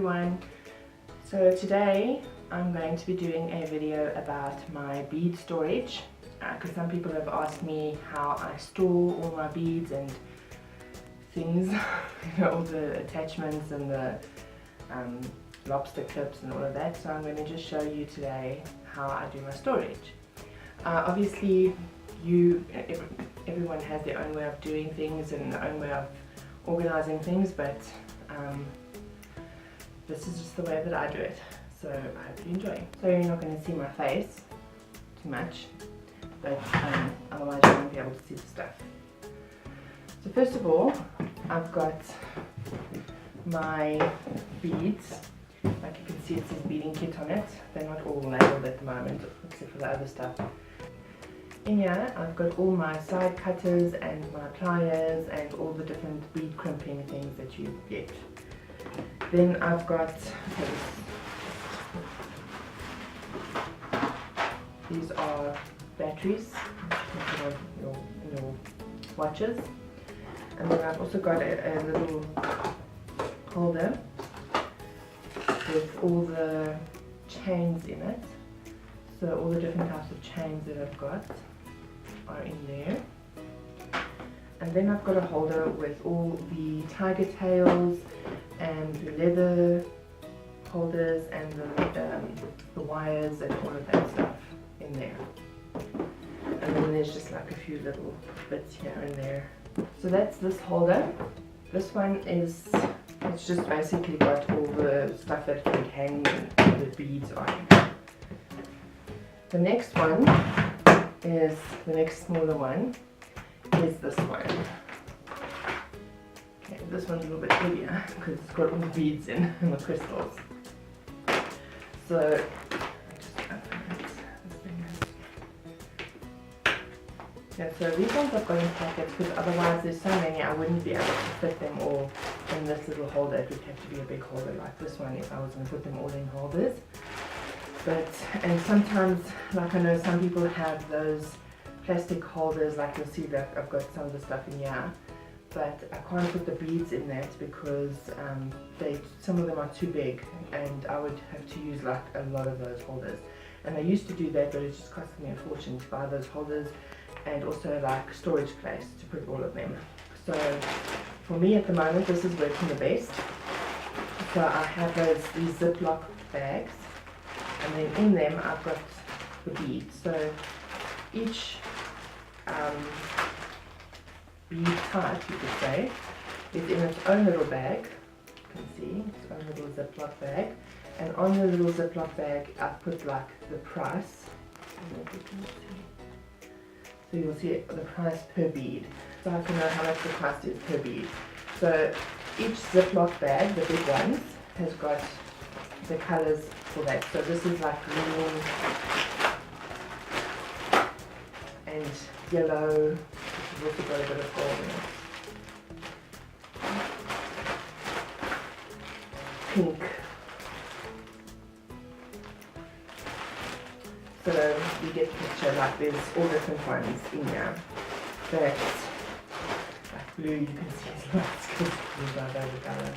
everyone. So today I'm going to be doing a video about my bead storage because some people have asked me how I store all my beads and things, all the attachments and the lobster clips and all of that. So I'm going to just show you today how I do my storage. Obviously everyone has their own way of doing things and their own way of organizing things, but this is just the way that I do it, so I hope you enjoy. So you're not going to see my face too much, but otherwise you won't be able to see the stuff. So first of all, I've got my beads. Like you can see, it says beading kit on it. They're not all labeled at the moment except for the other stuff. In here I've got all my side cutters and my pliers and all the different bead crimping things that you get. Then I've got these are batteries in your watches, and then I've also got a little holder with all the chains in it. So all the different types of chains that I've got are in there. And then I've got a holder with all the tiger tails and the leather holders and the wires and all of that stuff in there. And then there's just like a few little bits here and there. So that's this holder. This one is, it's just basically got all the stuff that you would hang the beads on. The next one is, the next smaller one is this one. Okay, this one's a little bit heavier because it's got all the beads in and the crystals. So, just open it. Yeah, so these ones I've got in packets because otherwise there's so many I wouldn't be able to fit them all in this little holder. It would have to be a big holder like this one if I was going to put them all in holders. But, and sometimes, like I know some people have those plastic holders, like you'll see that I've got some of the stuff in here, but I can't put the beads in that because some of them are too big and I would have to use like a lot of those holders. And I used to do that, but it just cost me a fortune to buy those holders and also like storage place to put all of them. So for me at the moment this is working the best. So I have these Ziploc bags, and then in them I've got the beads. So each bead type, you could say, is in its own little bag. You can see, its own little Ziploc bag. And on the little Ziploc bag I've put like the price. So you'll see the price per bead. So I can know how much the price is per bead. So each Ziploc bag, the big ones, has got the colors for that. So this is like green and yellow, which has also got a bit of gold in it. Pink. So you get the picture, like there's all different ones in here. That's like blue, you can see it's lots because it's blue by the color.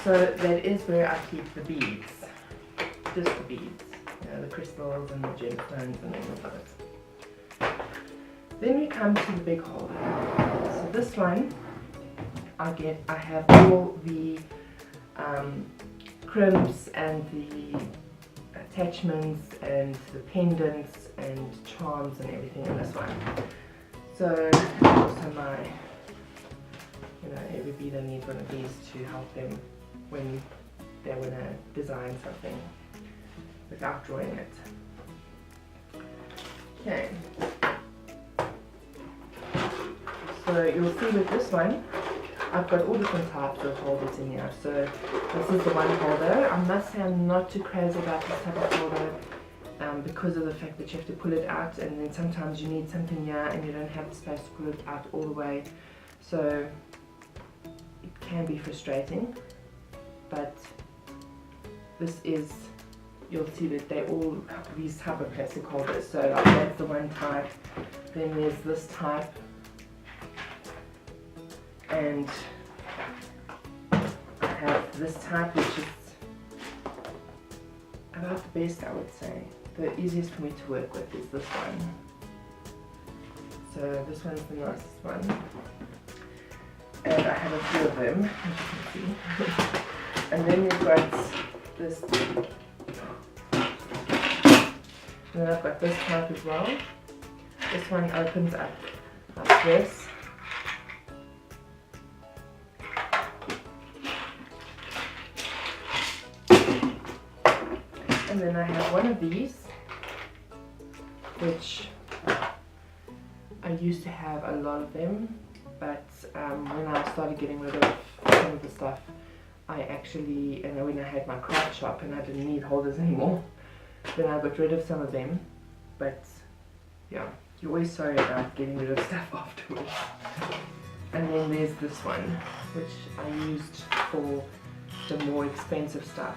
So that is where I keep the beads, just the beads, the crystals and the gemstones and all of it. Then we come to the big holder. So this one, I have all the crimps and the attachments and the pendants and charms and everything in this one. So also my, every beader needs one of these to help them when they want to design something without drawing it. Okay. So you'll see with this one, I've got all different types of holders in here. So this is the one holder. I must say I'm not too crazy about this type of holder because of the fact that you have to pull it out, and then sometimes you need something here and you don't have the space to pull it out all the way. So it can be frustrating. But this is you'll see that they all have these type of plastic holders. So like that's the one type, then there's this type, and I have this type, which is about the best, I would say. The easiest for me to work with is this one. So this one's the nicest one. And I have a few of them, as you can see. And then we've got this. And then I've got this type as well. This one opens up like this. And then I have one of these, which I used to have a lot of them, but when I started getting rid of some of the stuff, I actually, and when I had my craft shop and I didn't need holders anymore, then I got rid of some of them. But yeah, you're always sorry about getting rid of stuff afterwards. And then there's this one, which I used for the more expensive stuff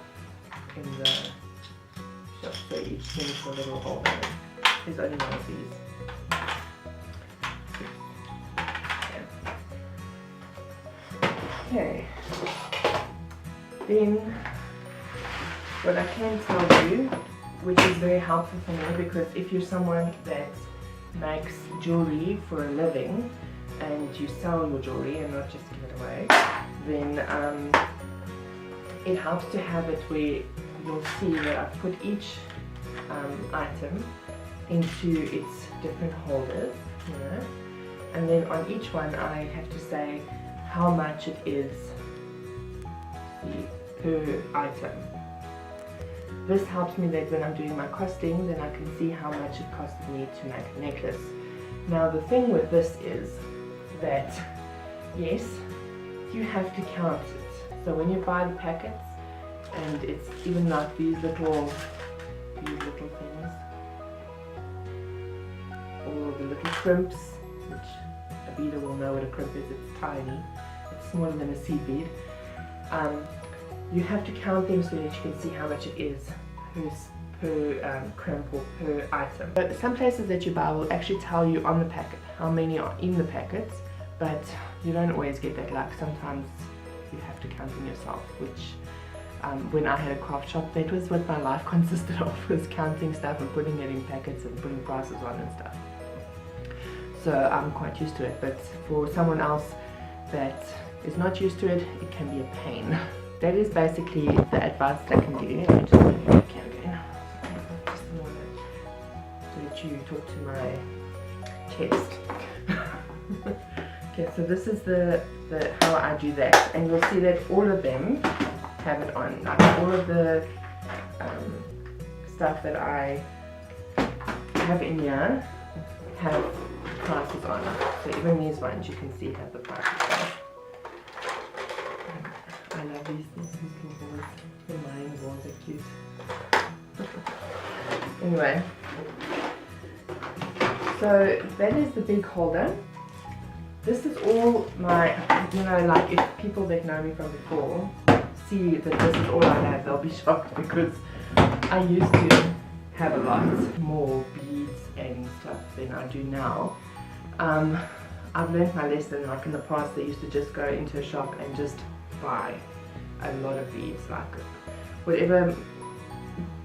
in the shop. So each thing is a little holder. There's only one of these. Okay. Then what I can tell you, which is very helpful for me, because if you're someone that makes jewelry for a living and you sell your jewelry and not just give it away, then it helps to have it where you'll see that I've put each item into its different holders, you know, and then on each one I have to say how much it is per item. This helps me that when I'm doing my costing, then I can see how much it costed me to make a necklace. Now the thing with this is that, yes, you have to count it. So when you buy the packets, and it's even like these little things, or the little crimps, which a beader will know what a crimp is. It's tiny, it's smaller than a seed bead. You have to count them so that you can see how much it is per crimp or per item. But some places that you buy will actually tell you on the packet how many are in the packets, but you don't always get that luck. Sometimes you have to count them yourself, which when I had a craft shop, that was what my life consisted of, was counting stuff and putting it in packets and putting prices on and stuff. So I'm quite used to it, but for someone else that is not used to it, it can be a pain. That is basically the advice that I can give you. Let me just put it back again. Just want to let you talk to my chest. Okay, so this is the how I do that, and you'll see that all of them have it on. Like all of the stuff that I have in here have prices on. So even these ones you can see have the prices on. I love these little balls. The mine balls are cute. Anyway, so that is the big holder. This is all my, you know, like if people that know me from before see that this is all I have, they'll be shocked, because I used to have a lot more beads and stuff than I do now. I've learned my lesson. Like in the past, I used to just go into a shop and just buy a lot of beads, like whatever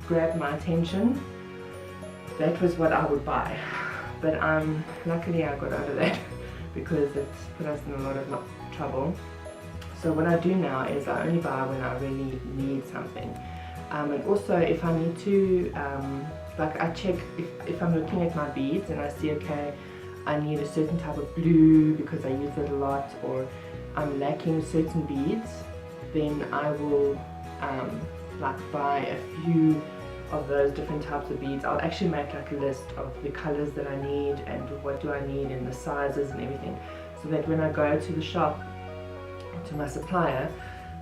grabbed my attention, that was what I would buy. But luckily I got out of that because it's put us in a lot of trouble. So what I do now is I only buy when I really need something, and also if I need to, like I check if I'm looking at my beads and I see, okay, I need a certain type of blue because I use it a lot, or I'm lacking certain beads, then I will like buy a few of those different types of beads. I'll actually make like a list of the colors that I need and what do I need and the sizes and everything, so that when I go to the shop, to my supplier,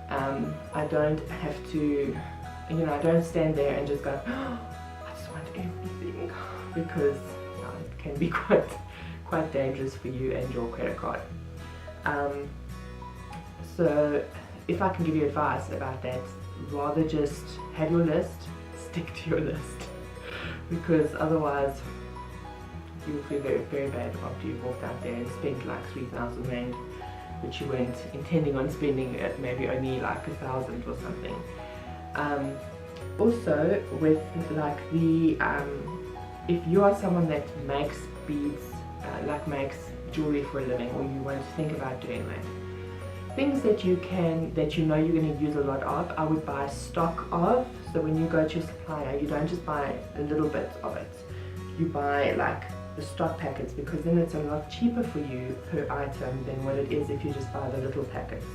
I don't have to, you know, I don't stand there and just go, oh, I just want everything, because it can be quite dangerous for you and your credit card. So if I can give you advice about that, rather just have your list, stick to your list, because otherwise you'll feel very, very bad after you've walked out there and spent like 3,000 rand, which you weren't intending on spending, at maybe only like 1,000 or something. Also with like the if you are someone that makes beads, like makes jewelry for a living, or you want to think about doing that, things that you know you're going to use a lot of, I would buy stock of. So when you go to your supplier, you don't just buy a little bit of it, you buy like the stock packets, because then it's a lot cheaper for you per item than what it is if you just buy the little packets.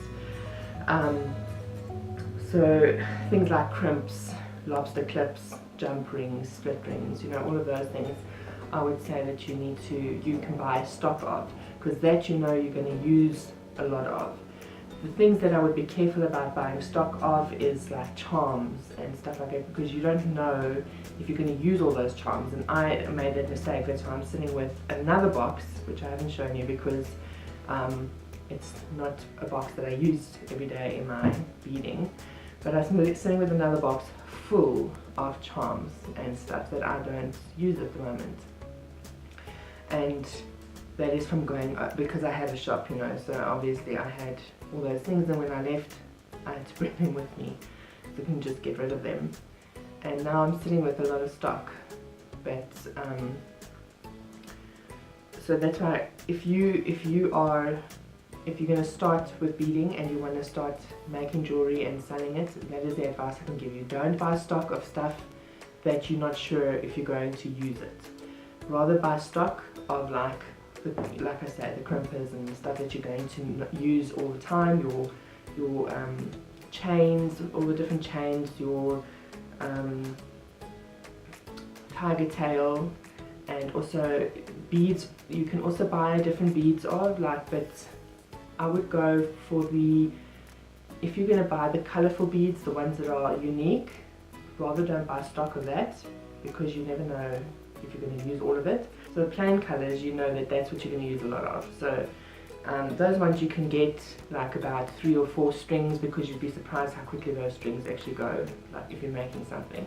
So things like crimps, lobster clips, jump rings, split rings, you know, all of those things, I would say that you can buy stock of, because that you know you're going to use a lot of. The things that I would be careful about buying stock of is like charms and stuff like that, because you don't know if you're going to use all those charms, and I made that mistake. That's why I'm sitting with another box, which I haven't shown you, because it's not a box that I use every day in my beading, but I'm sitting with another box full of charms and stuff that I don't use at the moment, and that is from going, because I had a shop, you know, so obviously I had all those things, and when I left I had to bring them with me so I can just get rid of them. And now I'm sitting with a lot of stock, but so that's why if you're going to start with beading and you want to start making jewelry and selling it, that is the advice I can give you. Don't buy stock of stuff that you're not sure if you're going to use it. Rather buy stock of like I say, the crimpers and stuff that you're going to use all the time, your chains, all the different chains, your tiger tail, and also beads. You can also buy different beads of, like, but I would go for if you're going to buy the colorful beads, the ones that are unique, rather don't buy stock of that, because you never know if you're going to use all of it. So plain colors, you know that's what you're going to use a lot of. So those ones you can get like about 3 or 4 strings, because you'd be surprised how quickly those strings actually go, like if you're making something.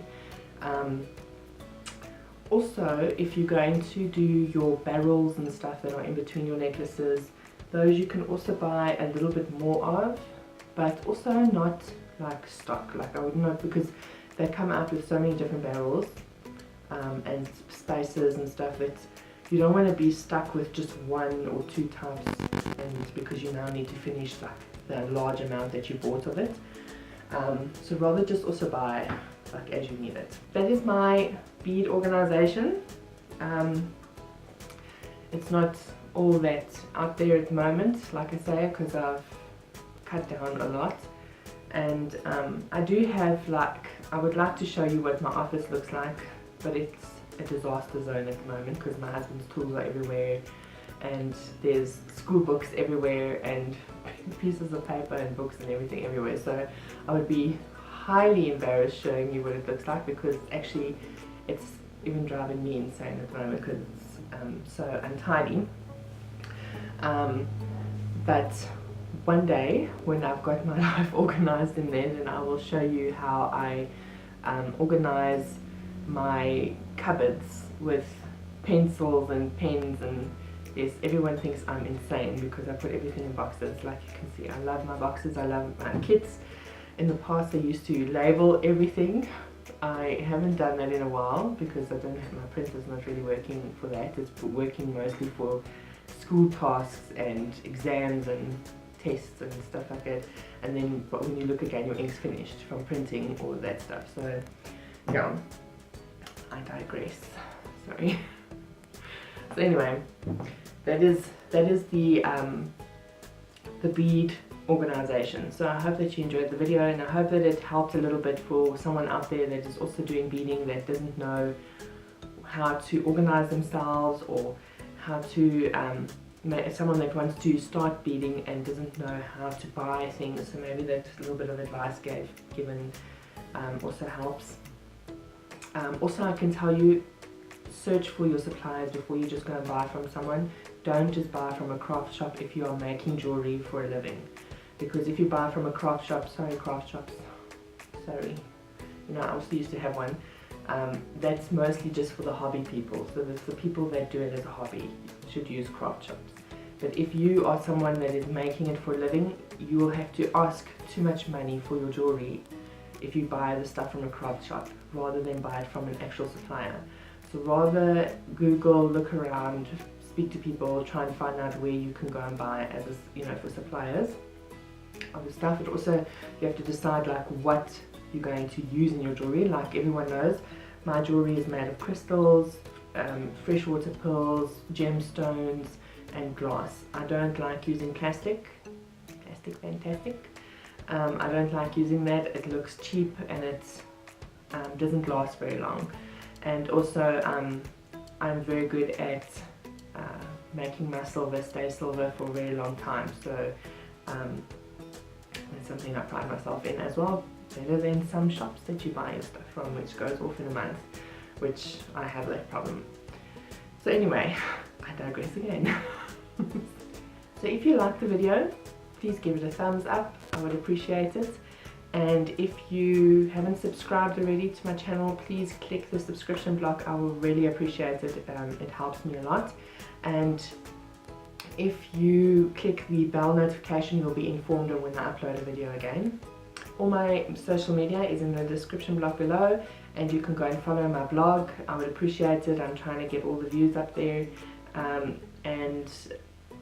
Also, if you're going to do your barrels and stuff that are in between your necklaces, those you can also buy a little bit more of, but also not like stock. Like I would not, because they come out with so many different barrels and spaces and stuff, that you don't want to be stuck with just 1 or 2 types, and because you now need to finish like the large amount that you bought of it. So rather just also buy like as you need it. That is my bead organization. It's not all that out there at the moment, like I say, because I've cut down a lot, and I do have, like, I would like to show you what my office looks like, but it's a disaster zone at the moment because my husband's tools are everywhere, and there's school books everywhere, and pieces of paper and books and everything everywhere. So I would be highly embarrassed showing you what it looks like, because actually it's even driving me insane at the moment because it's so untidy. But one day when I've got my life organized in there, then I will show you how I organize my cupboards with pencils and pens, and yes, everyone thinks I'm insane because I put everything in boxes. Like you can see, I love my boxes, I love my kits. In the past I used to label everything. I haven't done that in a while because I don't have, my printer's not really working for that. It's working mostly for school tasks and exams and tests and stuff like that. And then but when you look again, your ink's finished from printing, all of that stuff. So yeah, I digress. Sorry. So anyway, that is the bead organization. So I hope that you enjoyed the video, and I hope that it helped a little bit for someone out there that is also doing beading, that doesn't know how to organize themselves, or how to someone that wants to start beading and doesn't know how to buy things. So maybe that little bit of advice given also helps. Also, I can tell you, search for your suppliers before you just go and buy from someone. Don't just buy from a craft shop if you are making jewelry for a living, because if you buy from a craft shop, sorry, you know, I also used to have one. That's mostly just for the hobby people. So that's the people that do it as a hobby should use craft shops. But if you are someone that is making it for a living, you will have to ask too much money for your jewelry if you buy the stuff from a craft shop rather than buy it from an actual supplier. So rather Google, look around, speak to people, try and find out where you can go and buy as for suppliers of the stuff. But also you have to decide like what you're going to use in your jewelry. Like everyone knows, my jewelry is made of crystals, freshwater pearls, gemstones and glass. I don't like using plastic fantastic. I don't like using that. It looks cheap and it doesn't last very long. And also I'm very good at making my silver stay silver for a very long time, so it's something I pride myself in as well. Better than some shops that you buy your stuff from, which goes off in a month, which I have that problem. So anyway, I digress again. So if you liked the video, please give it a thumbs up, I would appreciate it. And if you haven't subscribed already to my channel, please click the subscription block, I will really appreciate it. It helps me a lot. And if you click the bell notification, you'll be informed of when I upload a video again. All my social media is in the description block below, and you can go and follow my blog. I would appreciate it. I'm trying to get all the views up there, and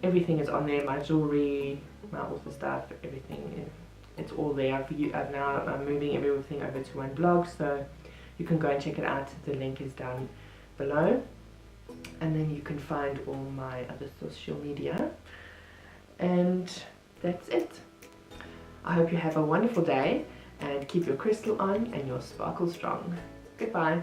everything is on there, my jewelry, my author stuff, everything, it's all there. I'm moving everything over to one blog, so you can go and check it out. The link is down below, and then you can find all my other social media, and that's it. I hope you have a wonderful day and keep your crystal on and your sparkle strong. Goodbye.